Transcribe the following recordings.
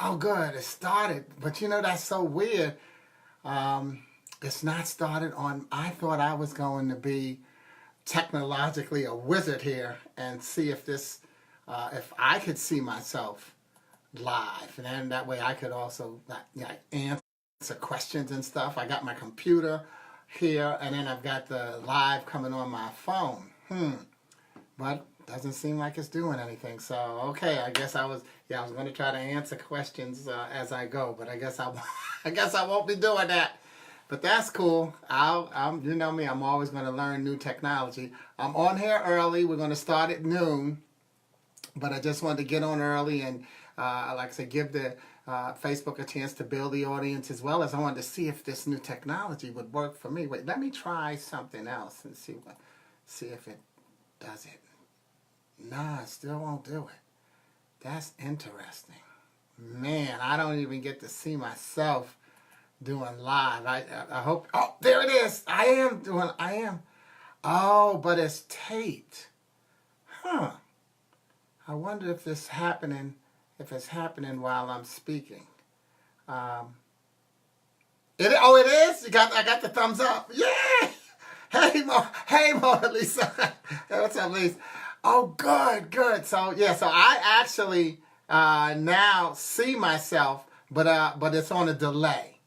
Oh, good. It started. But you know, that's so weird. It's not started on. I thought I was going to be technologically a wizard here and see if if I could see myself live. And then that way I could also answer questions and stuff. I got my computer here, and then I've got the live coming on my phone. But doesn't seem like it's doing anything. So okay, I guess I was going to try to answer questions as I go, but I guess I won't be doing that. But that's cool. You know me, I'm always going to learn new technology. I'm on here early. We're going to start at noon, but I just wanted to get on early and like I said, give the Facebook a chance to build the audience, as well as I wanted to see if this new technology would work for me. Wait, let me try something else and see if it does it. Nah, it still won't do it. That's interesting. Man, I don't even get to see myself doing live. I hope. Oh, there it is. I am. Oh, but it's taped. Huh. I wonder if it's happening while I'm speaking. It is? I got the thumbs up. Yeah! Hey, Mona Lisa. Hey, what's up, Lisa? Oh, good. So I actually now see myself, but it's on a delay.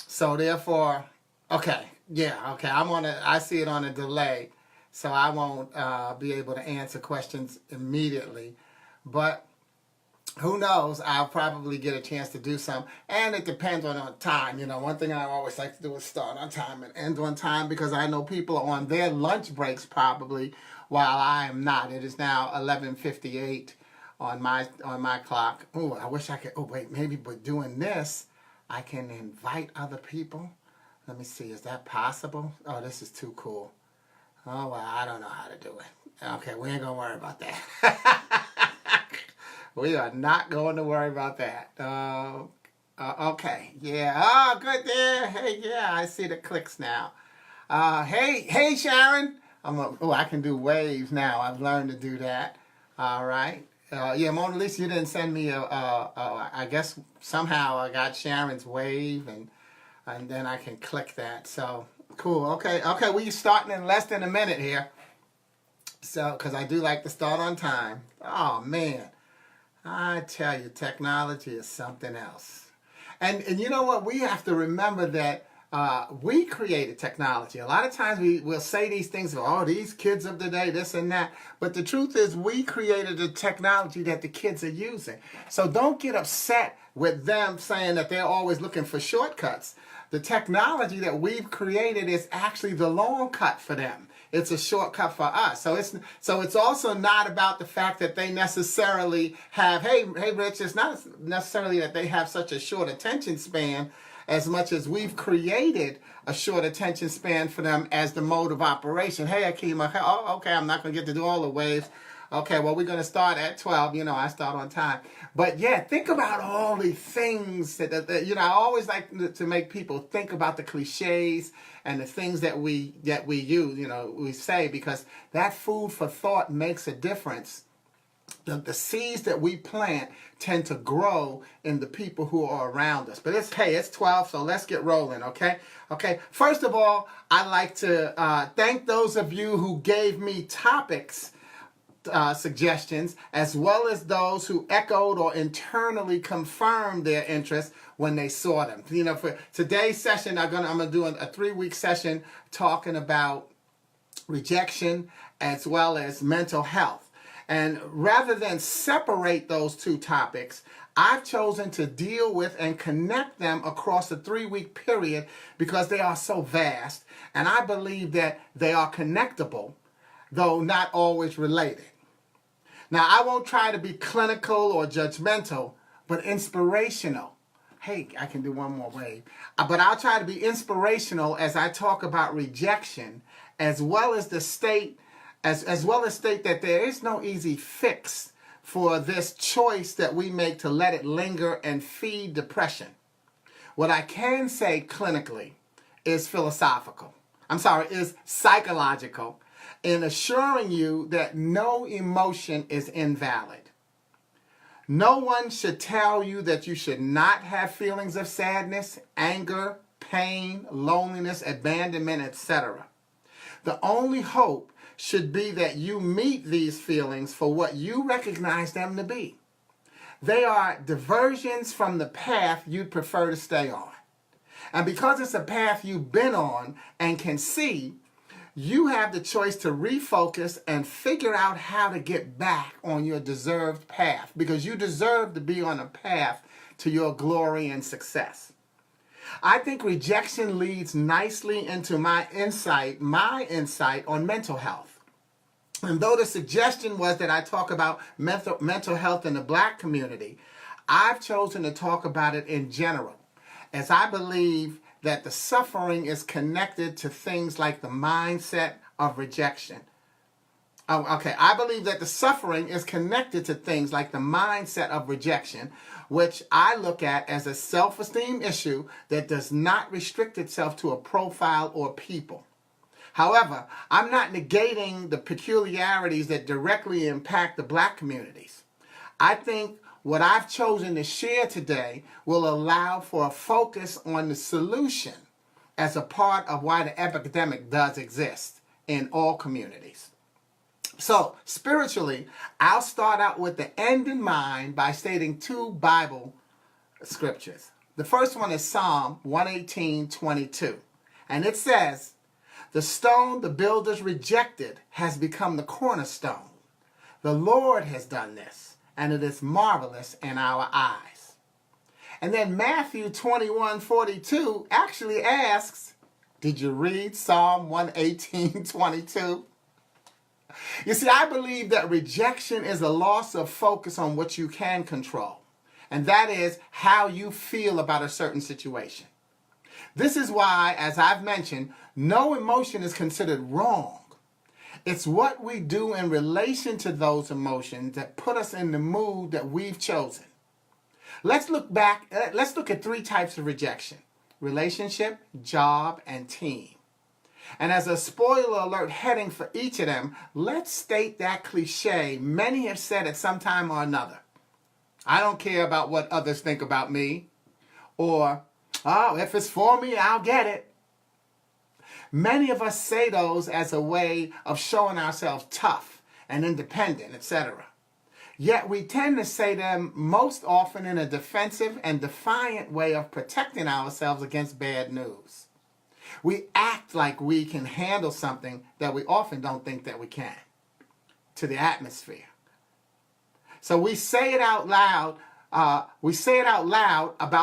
So therefore, okay. I see it on a delay, so I won't be able to answer questions immediately. But who knows? I'll probably get a chance to do some, and it depends on time. You know, one thing I always like to do is start on time and end on time, because I know people are on their lunch breaks probably, while I am not. It is now 11:58 on my clock. Oh, I wish I could. Oh, wait, maybe by doing this, I can invite other people. Let me see. Is that possible? Oh, this is too cool. Oh, well, I don't know how to do it. Okay, we ain't gonna worry about that. We are not going to worry about that. Okay. Yeah. Oh, good there. Hey, yeah, I see the clicks now. Hey, Sharon. I can do waves now. I've learned to do that. All right. Yeah, Mona Lisa, you didn't send me I guess somehow I got Sharon's wave, and then I can click that. So, cool. Okay, we're starting in less than a minute here. So, because I do like to start on time. Oh, man. I tell you, technology is something else. And you know what? We have to remember that we created technology. A lot of times we'll say these things, oh, these kids of today, this and that. But the truth is, we created the technology that the kids are using. So don't get upset with them saying that they're always looking for shortcuts. The technology that we've created is actually the long cut for them. It's a shortcut for us. So it's also not about the fact that they necessarily have, hey, Rich, it's not necessarily that they have such a short attention span, as much as we've created a short attention span for them as the mode of operation. Hey, Akima, oh, okay, I'm not going to get to do all the waves. Okay, well, we're going to start at 12. You know, I start on time. But yeah, think about all the things that you know, I always like to make people think about the cliches and the things that we use, you know, we say, because that food for thought makes a difference. The seeds that we plant tend to grow in the people who are around us. But it's 12, so let's get rolling, okay? Okay, first of all, I'd like to thank those of you who gave me topics suggestions, as well as those who echoed or internally confirmed their interest when they saw them. You know, for today's session, I'm gonna do a 3-week session talking about rejection as well as mental health. And rather than separate those two topics, I've chosen to deal with and connect them across a 3-week period because they are so vast, and I believe that they are connectable, though not always related. Now, I won't try to be clinical or judgmental, but inspirational. Hey, I can do one more wave. But I'll try to be inspirational as I talk about rejection, as well as state that there is no easy fix for this choice that we make to let it linger and feed depression. What I can say clinically is psychological, in assuring you that no emotion is invalid. No one should tell you that you should not have feelings of sadness, anger, pain, loneliness, abandonment, etc. The only hope should be that you meet these feelings for what you recognize them to be. They are diversions from the path you'd prefer to stay on. And because it's a path you've been on and can see, you have the choice to refocus and figure out how to get back on your deserved path, because you deserve to be on a path to your glory and success. I think rejection leads nicely into my insight on mental health. And though the suggestion was that I talk about mental health in the Black community, I've chosen to talk about it in general, as I believe that the suffering is connected to things like the mindset of rejection. I believe that the suffering is connected to things like the mindset of rejection, which I look at as a self-esteem issue that does not restrict itself to a profile or people. However, I'm not negating the peculiarities that directly impact the Black communities. I think what I've chosen to share today will allow for a focus on the solution as a part of why the epidemic does exist in all communities. So, spiritually, I'll start out with the end in mind by stating two Bible scriptures. The first one is Psalm 118:22, and it says, "The stone the builders rejected has become the cornerstone. The Lord has done this, and it is marvelous in our eyes." And then Matthew 21:42 actually asks, did you read Psalm 118:22? You see, I believe that rejection is a loss of focus on what you can control, and that is how you feel about a certain situation. This is why, as I've mentioned, no emotion is considered wrong. It's what we do in relation to those emotions that put us in the mood that we've chosen. Let's look at three types of rejection: relationship, job, and team. And as a spoiler alert heading for each of them, let's state that cliche many have said at some time or another. I don't care about what others think about me. Or, oh, if it's for me, I'll get it. Many of us say those as a way of showing ourselves tough and independent, etc. Yet we tend to say them most often in a defensive and defiant way of protecting ourselves against bad news. We act like we can handle something that we often don't think that we can, to the atmosphere. So we say it out loud. About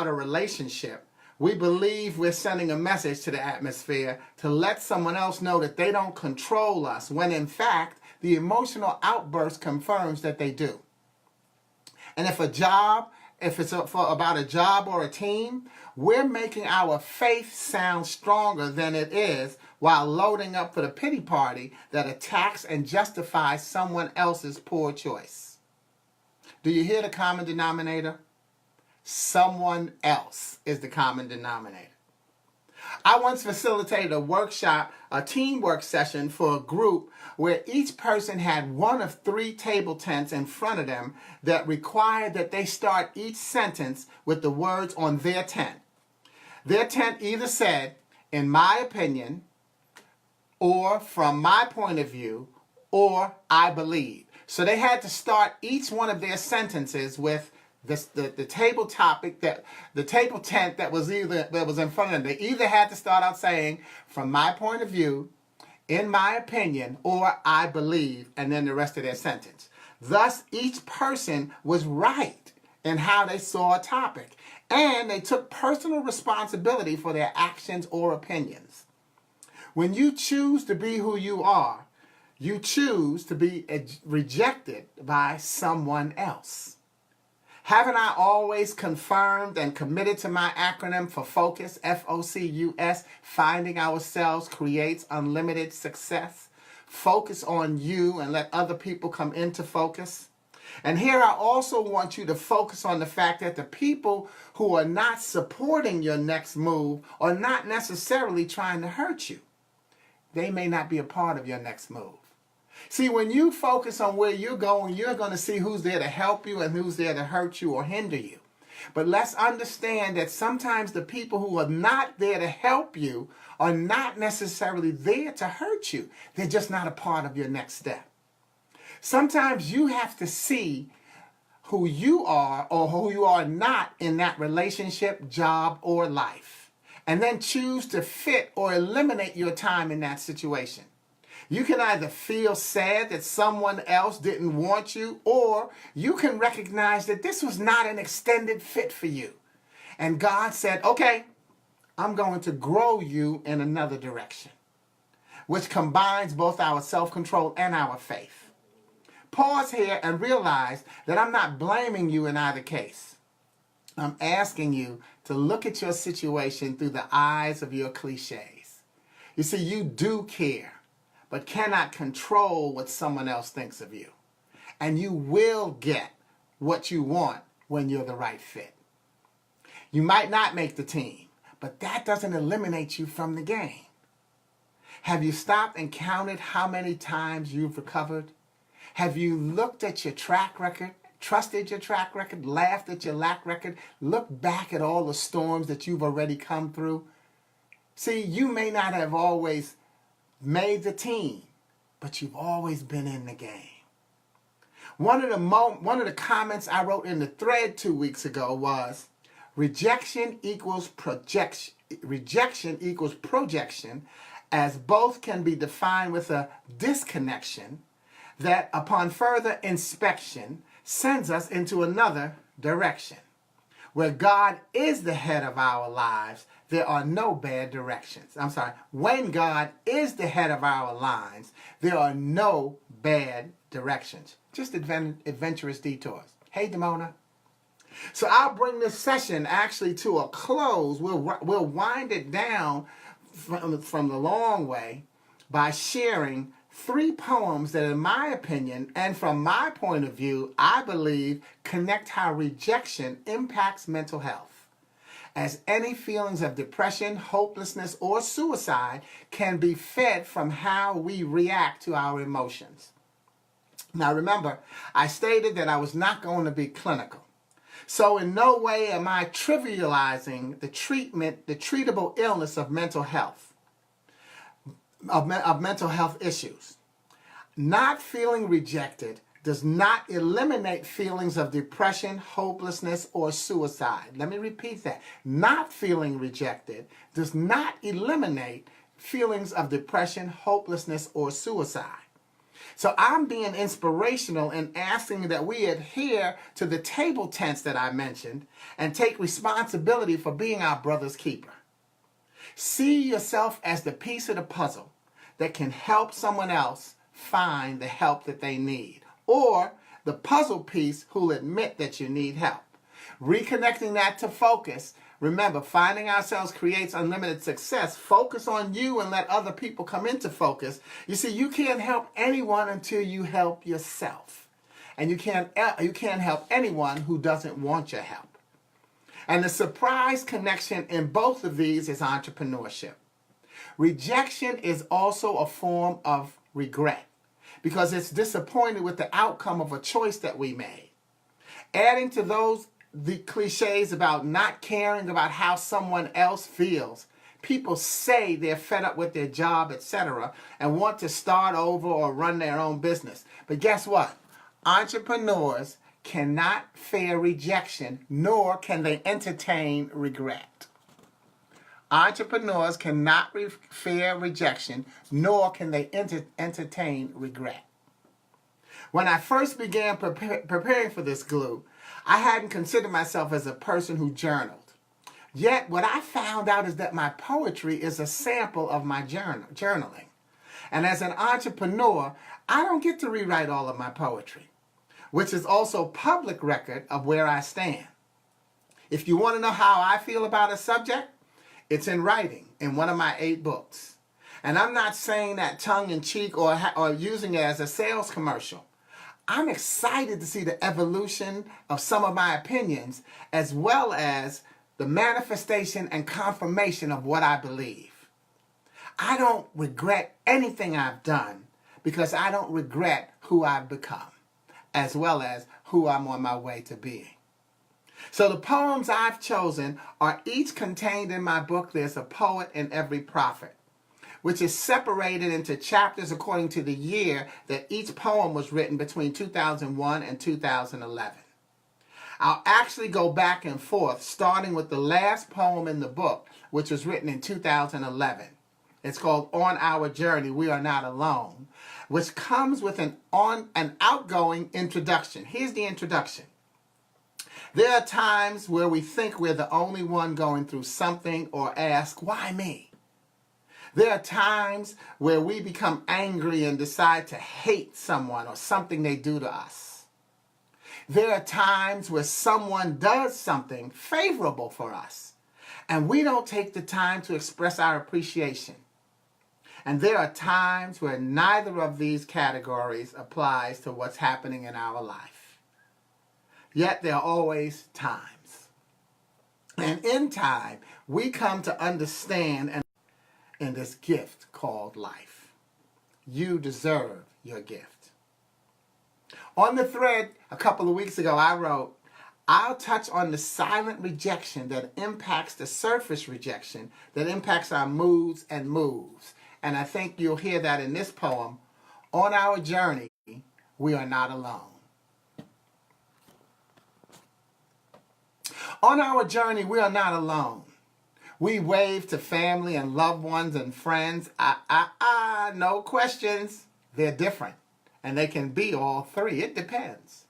a relationship. We believe we're sending a message to the atmosphere to let someone else know that they don't control us, when in fact, the emotional outburst confirms that they do. And if it's about a job or a team, we're making our faith sound stronger than it is while loading up for the pity party that attacks and justifies someone else's poor choice. Do you hear the common denominator? Someone else is the common denominator. I once facilitated a teamwork session for a group where each person had one of 3 table tents in front of them that required that they start each sentence with the words on their tent. Their tent either said, "in my opinion," or "from my point of view," or "I believe." So they had to start each one of their sentences with the table topic, the table tent that was in front of them. They either had to start out saying, "from my point of view," "in my opinion," or "I believe," and then the rest of their sentence. Thus, each person was right in how they saw a topic, and they took personal responsibility for their actions or opinions. When you choose to be who you are, you choose to be rejected by someone else. Haven't I always confirmed and committed to my acronym for FOCUS, F-O-C-U-S, finding ourselves creates unlimited success? Focus on you and let other people come into focus. And here I also want you to focus on the fact that the people who are not supporting your next move are not necessarily trying to hurt you. They may not be a part of your next move. See, when you focus on where you're going, you're going to see who's there to help you and who's there to hurt you or hinder you. But let's understand that sometimes the people who are not there to help you are not necessarily there to hurt you. They're just not a part of your next step. Sometimes you have to see who you are or who you are not in that relationship, job, or life, and then choose to fit or eliminate your time in that situation. You can either feel sad that someone else didn't want you, or you can recognize that this was not an extended fit for you. And God said, okay, I'm going to grow you in another direction, which combines both our self-control and our faith. Pause here and realize that I'm not blaming you in either case. I'm asking you to look at your situation through the eyes of your cliches. You see, you do care, but cannot control what someone else thinks of you. And you will get what you want when you're the right fit. You might not make the team, but that doesn't eliminate you from the game. Have you stopped and counted how many times you've recovered? Have you looked at your track record, trusted your track record, laughed at your lack record, looked back at all the storms that you've already come through? See, you may not have always made the team, but you've always been in the game. One of the comments I wrote in the thread 2 weeks ago was, rejection equals projection, as both can be defined with a disconnection that upon further inspection sends us into another direction. Where God is the head of our lives, there are no bad directions. When God is the head of our lives, there are no bad directions. Just adventurous detours. Hey, Demona. So I'll bring this session actually to a close. We'll wind it down from the long way by sharing 3 poems that, in my opinion, and from my point of view, I believe connect how rejection impacts mental health. As any feelings of depression, hopelessness, or suicide can be fed from how we react to our emotions. Now remember, I stated that I was not going to be clinical. So in no way am I trivializing the treatable illness of mental health, of mental health issues. Not feeling rejected does not eliminate feelings of depression, hopelessness, or suicide. Let me repeat that. Not feeling rejected does not eliminate feelings of depression, hopelessness, or suicide. So I'm being inspirational in asking that we adhere to the table tents that I mentioned and take responsibility for being our brother's keeper. See yourself as the piece of the puzzle that can help someone else find the help that they need, or the puzzle piece who'll admit that you need help. Reconnecting that to focus. Remember, finding ourselves creates unlimited success. Focus on you and let other people come into focus. You see, you can't help anyone until you help yourself. And you can't help anyone who doesn't want your help. And the surprise connection in both of these is entrepreneurship. Rejection is also a form of regret because it's disappointed with the outcome of a choice that we made. Adding to the cliches about not caring about how someone else feels. People say they're fed up with their job, etc., and want to start over or run their own business. But guess what? Entrepreneurs cannot fear rejection, nor can they entertain regret. Entrepreneurs cannot fear rejection, nor can they entertain regret. When I first began preparing for this glue, I hadn't considered myself as a person who journaled. Yet what I found out is that my poetry is a sample of my journaling. And as an entrepreneur, I don't get to rewrite all of my poetry, which is also public record of where I stand. If you want to know how I feel about a subject, it's in writing in one of my 8 books. And I'm not saying that tongue-in-cheek or using it as a sales commercial. I'm excited to see the evolution of some of my opinions, as well as the manifestation and confirmation of what I believe. I don't regret anything I've done because I don't regret who I've become, as well as who I'm on my way to being. So the poems I've chosen are each contained in my book, There's a Poet in Every Prophet, which is separated into chapters according to the year that each poem was written between 2001 and 2011. I'll actually go back and forth, starting with the last poem in the book, which was written in 2011. It's called On Our Journey, We Are Not Alone, which comes with an outgoing introduction. Here's the introduction. There are times where we think we're the only one going through something or ask, why me? There are times where we become angry and decide to hate someone or something they do to us. There are times where someone does something favorable for us, and we don't take the time to express our appreciation. And there are times where neither of these categories applies to what's happening in our life. Yet there are always times. And in time, we come to understand in this gift called life. You deserve your gift. On the thread a couple of weeks ago, I wrote, I'll touch on the silent rejection that impacts the surface rejection that impacts our moods and moves. And I think you'll hear that in this poem, On Our Journey, We Are Not Alone. On our journey, we are not alone. We wave to family and loved ones and friends. No questions. They're different. And they can be all three. It depends.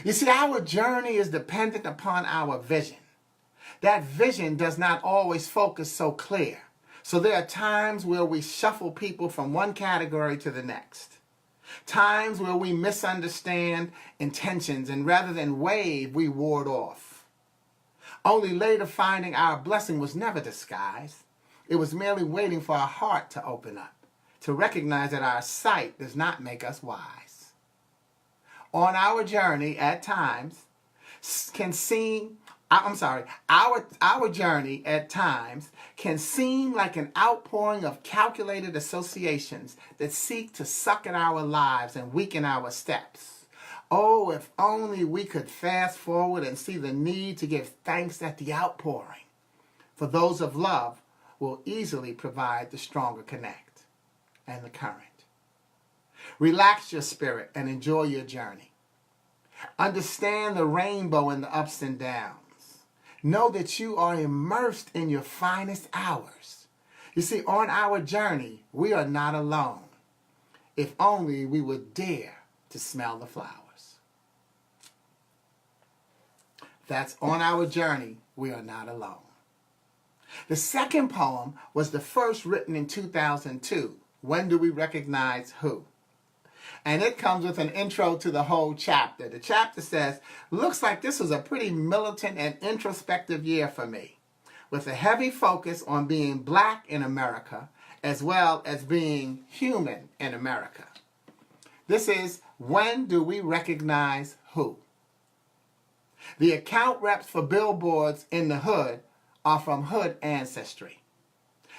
You see, our journey is dependent upon our vision. That vision does not always focus so clear. So there are times where we shuffle people from one category to the next. Times where we misunderstand intentions, and rather than wave, we ward off. Only later finding our blessing was never disguised. It was merely waiting for our heart to open up, to recognize that our sight does not make us wise. On our journey, at times, our journey at times can seem like an outpouring of calculated associations that seek to suck at our lives and weaken our steps. Oh, if only we could fast forward and see the need to give thanks at the outpouring. For those of love will easily provide the stronger connect and the current. Relax your spirit and enjoy your journey. Understand the rainbow in the ups and downs. Know that you are immersed in your finest hours. You see, on our journey, we are not alone. If only we would dare to smell the flowers. That's On Our Journey, We Are Not Alone. The second poem was the first written in 2002, When Do We Recognize Who? And it comes with an intro to the whole chapter. The chapter says, looks like this was a pretty militant and introspective year for me, with a heavy focus on being black in America, as well as being human in America. This is When Do We Recognize Who? The account reps for billboards in the hood are from hood ancestry.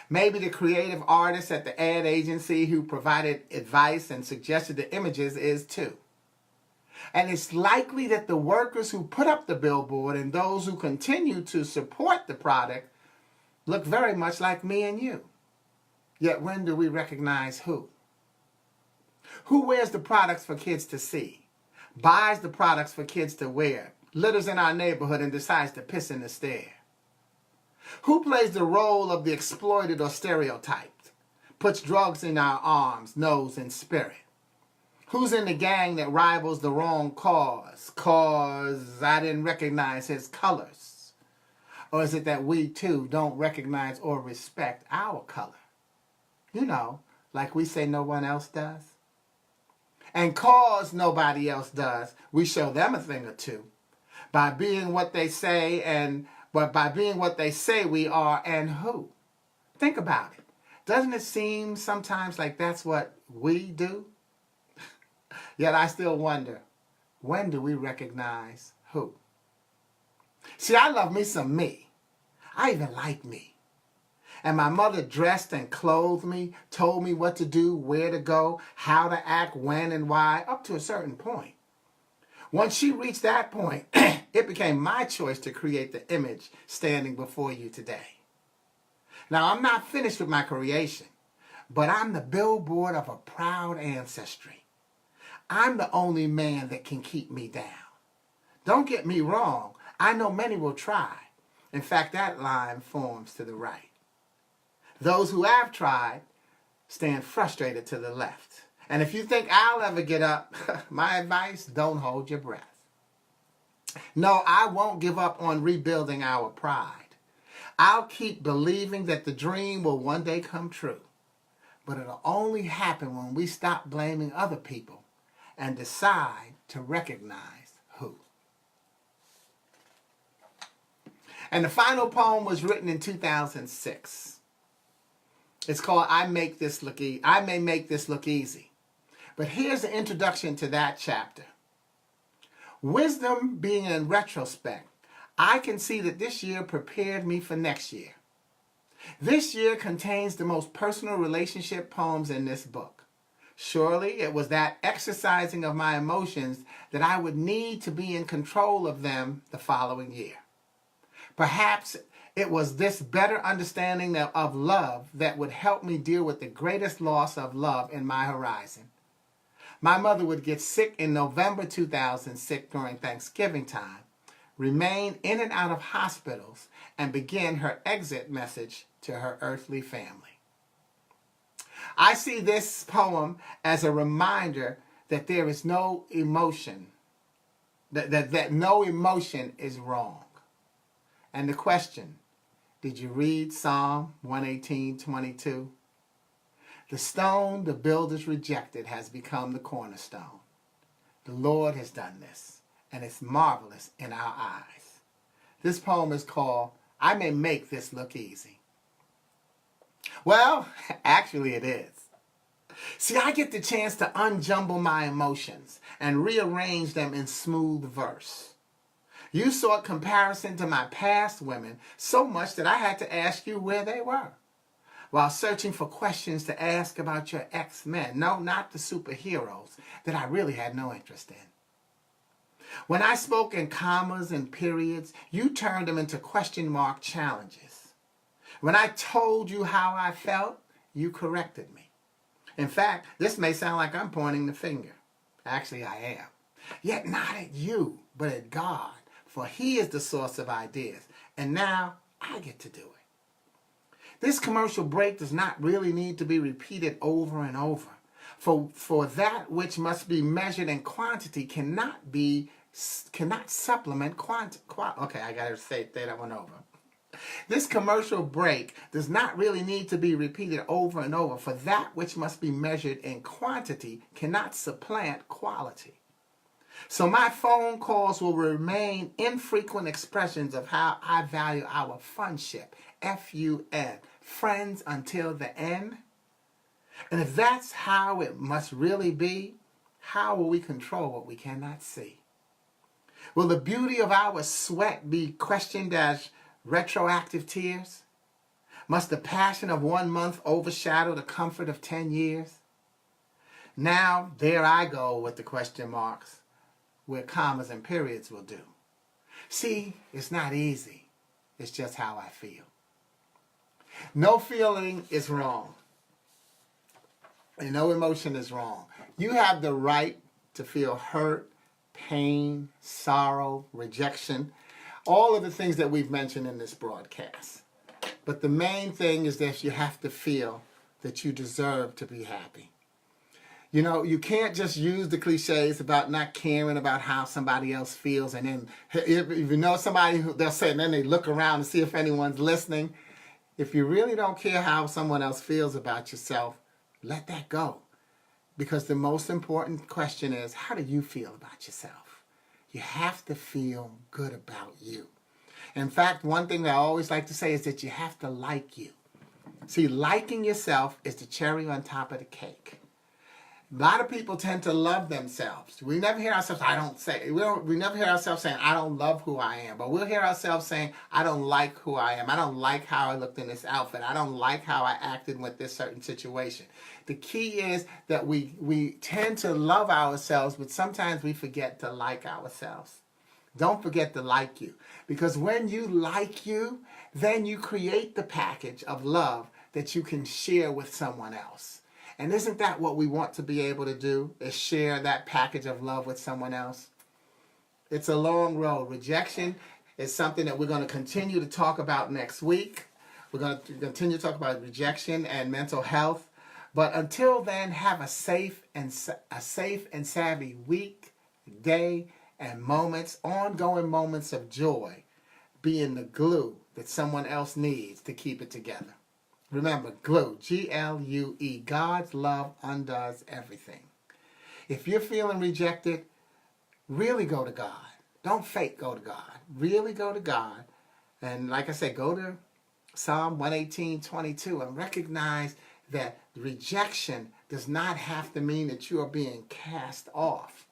Maybe the creative artist at the ad agency who provided advice and suggested the images is too. And it's likely that the workers who put up the billboard and those who continue to support the product look very much like me and you. Yet when do we recognize who? Who wears the products for kids to see? Buys the products for kids to wear? Litters in our neighborhood and decides to piss in the stair? Who plays the role of the exploited or stereotyped? Puts drugs in our arms, nose, and spirit? Who's in the gang that rivals the wrong cause I didn't recognize his colors? Or is it that we too don't recognize or respect our color? You know, like we say no one else does. And cause nobody else does, we show them a thing or two. By being what they say but by being what they say we are and who. Think about it. Doesn't it seem sometimes like that's what we do? Yet I still wonder, when do we recognize who? See, I love me some me. I even like me. And my mother dressed and clothed me, told me what to do, where to go, how to act, when and why, up to a certain point. Once she reached that point, it became my choice to create the image standing before you today. Now, I'm not finished with my creation, but I'm the billboard of a proud ancestry. I'm the only man that can keep me down. Don't get me wrong, I know many will try. In fact, that line forms to the right. Those who have tried stand frustrated to the left. And if you think I'll ever get up, my advice, don't hold your breath. No, I won't give up on rebuilding our pride. I'll keep believing that the dream will one day come true. But it'll only happen when we stop blaming other people and decide to recognize who. And the final poem was written in 2006. It's called I May Make This Look Easy. But here's the introduction to that chapter. Wisdom being in retrospect, I can see that this year prepared me for next year. This year contains the most personal relationship poems in this book. Surely it was that exercising of my emotions that I would need to be in control of them the following year. Perhaps it was this better understanding of love that would help me deal with the greatest loss of love in my horizon. My mother would get sick in November 2006 during Thanksgiving time, remain in and out of hospitals, and begin her exit message to her earthly family. I see this poem as a reminder that there is no emotion, that no emotion is wrong. And the question, did you read Psalm 118:22? The stone the builders rejected has become the cornerstone. The Lord has done this, and it's marvelous in our eyes. This poem is called I May Make This Look Easy. Well, actually it is. See, I get the chance to unjumble my emotions and rearrange them in smooth verse. You sought comparison to my past women so much that I had to ask you where they were, while searching for questions to ask about your ex-men. No, not the superheroes that I really had no interest in. When I spoke in commas and periods, you turned them into question mark challenges. When I told you how I felt, you corrected me. In fact, this may sound like I'm pointing the finger. Actually, I am. Yet not at you, but at God, for He is the source of ideas. And now I get to do it. This commercial break does not really need to be repeated over and over. For that which must be measured in quantity cannot supplement quantity. Okay, I got to say that one over. This commercial break does not really need to be repeated over and over, for that which must be measured in quantity cannot supplant quality. So my phone calls will remain infrequent expressions of how I value our friendship, F-U-N, friends until the end. And if that's how it must really be, how will we control what we cannot see? Will the beauty of our sweat be questioned as retroactive tears? Must the passion of 1 month overshadow the comfort of 10 years? Now, there I go with the question marks, where commas and periods will do. See, it's not easy. It's just how I feel. No feeling is wrong. And no emotion is wrong. You have the right to feel hurt, pain, sorrow, rejection, all of the things that we've mentioned in this broadcast. But the main thing is that you have to feel that you deserve to be happy. You know, you can't just use the cliches about not caring about how somebody else feels, and then if you know somebody who they'll say, and then they look around to see if anyone's listening. If you really don't care how someone else feels about yourself, let that go. Because the most important question is, how do you feel about yourself? You have to feel good about you. In fact, one thing that I always like to say is that you have to like you. See, liking yourself is the cherry on top of the cake. A lot of people tend to love themselves. We never hear ourselves, I don't say, we never hear ourselves saying, I don't love who I am. But we'll hear ourselves saying, I don't like who I am. I don't like how I looked in this outfit. I don't like how I acted with this certain situation. The key is that we tend to love ourselves, but sometimes we forget to like ourselves. Don't forget to like you. Because when you like you, then you create the package of love that you can share with someone else. And isn't that what we want to be able to do, is share that package of love with someone else? It's a long road. Rejection is something that we're going to continue to talk about next week. We're going to continue to talk about rejection and mental health. But until then, have a safe and savvy week, day, and moments, ongoing moments of joy, being the glue that someone else needs to keep it together. Remember, glue, G-L-U-E, God's love undoes everything. If you're feeling rejected, really go to God. Don't fake go to God. Really go to God. And like I said, go to Psalm 118:22 and recognize that rejection does not have to mean that you are being cast off.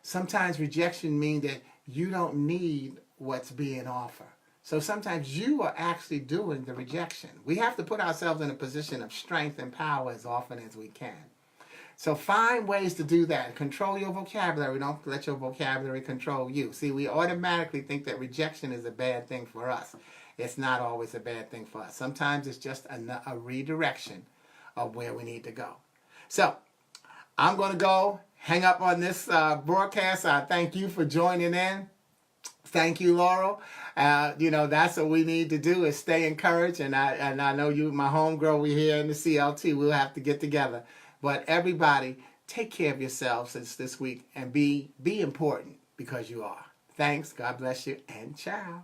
Sometimes rejection means that you don't need what's being offered. So sometimes you are actually doing the rejection. We have to put ourselves in a position of strength and power as often as we can. So find ways to do that. Control your vocabulary. Don't let your vocabulary control you. See, we automatically think that rejection is a bad thing for us. It's not always a bad thing for us. Sometimes it's just a redirection of where we need to go. So I'm going to go hang up on this broadcast. I thank you for joining in. Thank you, Laurel. That's what we need to do, is stay encouraged. And I know you, my homegirl, we're here in the CLT. We'll have to get together. But everybody, take care of yourselves this week and be important, because you are. Thanks. God bless you, and ciao.